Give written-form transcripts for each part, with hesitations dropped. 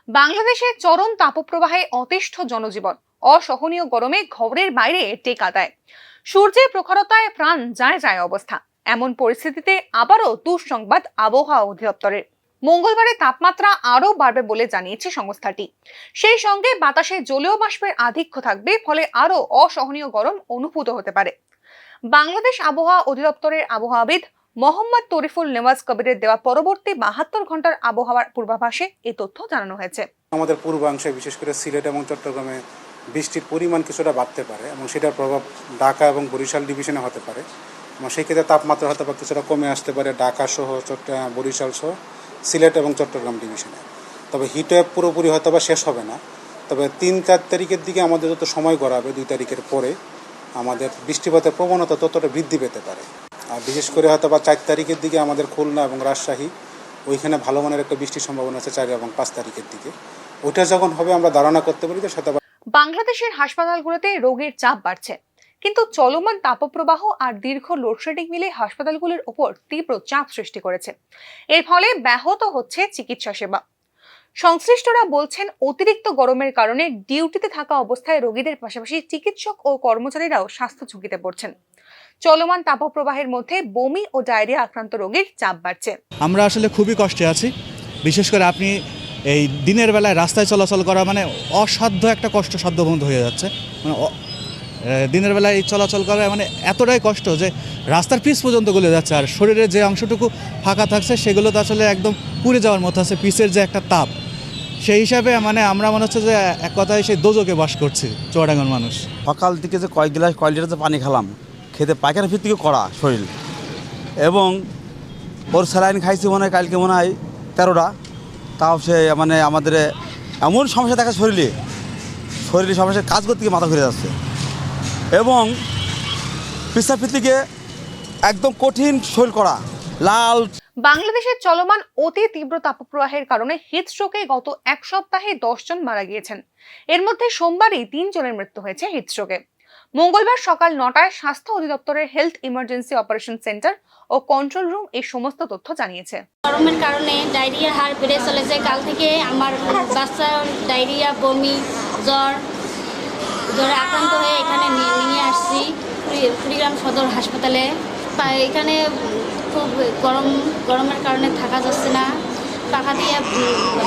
বাংলাদেশে চরম তাপপ্রবাহে অতিষ্ঠ জনজীবন। অসহনীয় গরমে ঘরের বাইরে টেকা দেয়। সূর্যের প্রখরতায় প্রাণ যায় যায় অবস্থা। এমন পরিস্থিতিতে আবারও দুঃসংবাদ আবহাওয়া অধিদপ্তরের। মঙ্গলবারে তাপমাত্রা আরও বাড়বে বলে জানিয়েছে সংস্থাটি। সেই সঙ্গে বাতাসে জলীয় বাষ্পের আধিক্য থাকবে, ফলে আরও অসহনীয় গরম অনুভূত হতে পারে। বাংলাদেশ আবহাওয়া অধিদপ্তরের আবহাওয়াবিদ মোহাম্মদ তরিফুল নেওয়াজ কবিরের দেওয়া পরবর্তী 72 ঘন্টার আবহাওয়ার পূর্বাভাসে এই তথ্য জানানো হয়েছে। আমাদের পূর্বাংশে বিশেষ করে সিলেট এবং চট্টগ্রামে বৃষ্টির পরিমাণ কিছুটা বাড়তে পারে এবং সেটার প্রভাব ঢাকা এবং বরিশাল ডিভিশনে হতে পারে এবং সেই ক্ষেত্রে তাপমাত্রা হয়তো বা কিছুটা কমে আসতে পারে ঢাকা সহ বরিশাল সহ সিলেট এবং চট্টগ্রাম ডিভিশনে। তবে হিটওয়েভ পুরোপুরি হয়তো বা শেষ হবে না। তবে 3-4 তারিখের দিকে আমাদের যত সময় গড়াবে, 2 তারিখের পরে আমাদের বৃষ্টিপাতের প্রবণতা ততটা বৃদ্ধি পেতে পারে। আর বিশেষ করে হয়তো বা 4 তারিখের দিকে আমাদের খুলনা এবং রাজশাহী ওইখানে ভালো মানের একটা বৃষ্টির সম্ভাবনা আছে 4 এবং 5 তারিখের দিকে। ওইটা যখন হবে আমরা ধারণা করতে পারি যে সাথে বাংলাদেশের হাসপাতালগুলোতে রোগীর চাপ বাড়ছে, কিন্তু চলমান তাপপ্রবাহ আর দীর্ঘ লোডশেডিং মিলে হাসপাতালগুলোর উপর তীব্র চাপ সৃষ্টি করেছে। এর ফলে ব্যাহত হচ্ছে চিকিৎসা সেবা। সংশ্লিষ্টরা বলছেন, অতিরিক্ত গরমের কারণে ডিউটিতে থাকা অবস্থায় রোগীদের পাশাপাশি চিকিৎসক ও কর্মচারীরাও স্বাস্থ্য ঝুঁকিতে পড়ছেন। চলমান তাপপ্রবাহের মধ্যে বমি ও ডায়রিয়া আক্রান্ত রোগীর চাপ বাড়ছে। আমরা আসলে খুবই কষ্টে আছি। বিশেষ করে আপনি এই দিনের বেলায় রাস্তায় চলাচল করা মানে অসাধ্য একটা কষ্ট সাধ্যবন্ধ হয়ে যাচ্ছে। মানে দিনের বেলায় চলাচল করা মানে এতটাই কষ্ট যে রাস্তার পিচ পর্যন্ত গলে যাচ্ছে, আর শরীরের যে অংশটুকু ফাঁকা থাকছে সেগুলো তো আসলে একদম পুড়ে যাওয়ার মতো আছে। পিচের যে একটা তাপ, সেই হিসাবে মানে আমরা মনে হচ্ছে যে এক কথায় সেই দোজকে বাস করছি চুয়াডাঙ্গার মানুষ। সকাল থেকে যে কয়েক লিটার যে পানি খেলাম, খেতে পায়খানা ভিত্তিকে করা শরীর, এবং ওর স্যালাইন খাইছি মনে হয় কালকে মনে হয় 13টা। তাও সে মানে আমাদের এমন সমস্যা দেখা শরীরে সমস্যা, কাজ করতে গিয়ে মাথা ঘুরে যাচ্ছে এবং পেশাব ভিত্তিকে একদম কঠিন শরীর করা লাল। বাংলাদেশের চলমান অতি তীব্র তাপপ্রবাহের কারণে হিটস্ট্রোকে গত এক সপ্তাহে 10 জন মারা গিয়েছেন। এর মধ্যে সোমবারই 3 জনের মৃত্যু হয়েছে হিটস্ট্রোকে। মঙ্গলবার সকাল 9টায় স্বাস্থ্য অধিদপ্তরের হেলথ ইমার্জেন্সি অপারেশন সেন্টার ও কন্ট্রোল রুম এই সমস্ত তথ্য জানিয়েছে। গরমের কারণে ডায়রিয়ার হার বেড়ে চলেছে। কাল থেকে আমার বাচ্চা ডায়রিয়া, বমি, জ্বরে আক্রান্ত হয়ে এখানে নিয়ে আসছি কুড়িগ্রাম সদর হাসপাতালে। এখানে খুব গরমের কারণে থাকা যাচ্ছে না, পাখা দিয়ে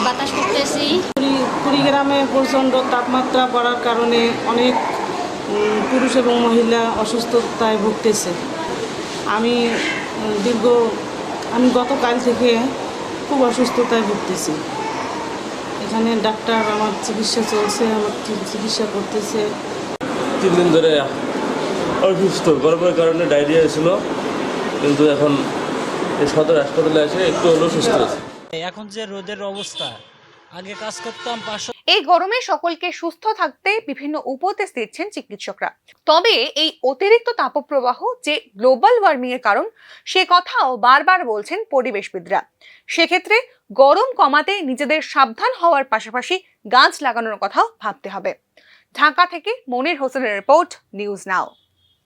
বাতাস করতেছি। কুড়িগ্রামে প্রচণ্ড তাপমাত্রা বাড়ার কারণে অনেক পুরুষ এবং মহিলা অসুস্থতায় ভুগতেছে। আমি গতকাল থেকে খুব অসুস্থতায় ভুগতেছি। এখানে ডাক্তার আমার চিকিৎসা চলছে, আমার চিকিৎসা করতেছে। 3 দিন ধরে অসুস্থ, গরমের কারণে ডায়রিয়া ছিল, কিন্তু এখন এই সদর হাসপাতালে এসে একটু হলেও সুস্থ আছে। এখন যে রোদের অবস্থা, আগে কাজ করতাম 500। এই গরমে সকলকে সুস্থ থাকতে বিভিন্ন উপদেশ দিচ্ছেন চিকিৎসকরা। তবে এই অতিরিক্ত তাপপ্রবাহ যে গ্লোবাল ওয়ার্মিং এর কারণ, সে কথাও বারবার বলছেন পরিবেশবিদরা। সেক্ষেত্রে গরম কমাতে নিজেদের সাবধান হওয়ার পাশাপাশি গাছ লাগানোর কথাও ভাবতে হবে। ঢাকা থেকে মনির হোসেনের রিপোর্ট, নিউজ নাও।